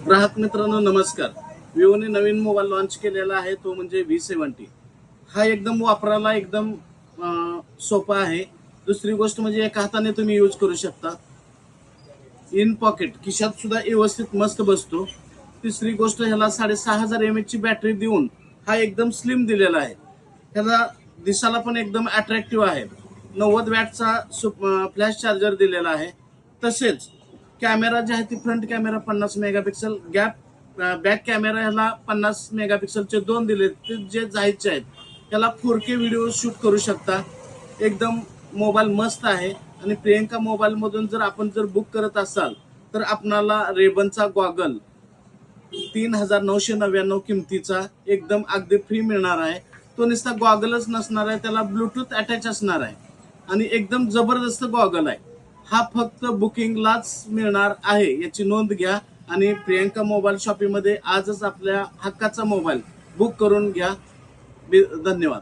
ग्राहक मित्रांनो नमस्कार. विवोने नवीन मोबाईल लॉन्च केलेला आहे, तो म्हणजे V70. हा एकदम वापरायला एकदम सोपा आहे. दुसरी गोष्ट म्हणजे एका हाताने तुम्ही यूज करू शकता. इन पॉकेट खिशात सुद्धा व्यवस्थित मस्त बसतो. तिसरी गोष्ट, ह्याला 6500 mAh ची बॅटरी देऊन हा एकदम स्लिम दिलेला आहे. ह्याला दिसायला पण एकदम अट्रॅक्टिव्ह आहे. 90 वॅटचा फ्लॅश चार्जर दिलेला आहे. तसेच कॅमेरा जे आहे ती front camera 50 megapixel, back camera ह्याला 50 मेगापिक्सलचे दोन दिले, ते जे जायचे आहेत. त्याला 4K व्हिडिओ शूट करू शकता. एकदम मोबाईल मस्त आहे. आणि प्रियंका मोबाईल मधून जर आपण बुक करत असाल तर आपणाला रेबनचा गॉगल 3999 किमतीचा एकदम अगदी फ्री मिळणार आहे. तो नुसता गॉगलच नसणार आहे, त्याला ब्लूटूथ अटॅच असणार आहे आणि एकदम जबरदस्त गॉगल आहे. हा फक्त बुकिंगलाच मिळणार आहे, याची नोंद घ्या. आणि प्रियंका मोबाईल शॉपिंगमध्ये आजच आपल्या हक्काचा मोबाईल बुक करून घ्या. धन्यवाद.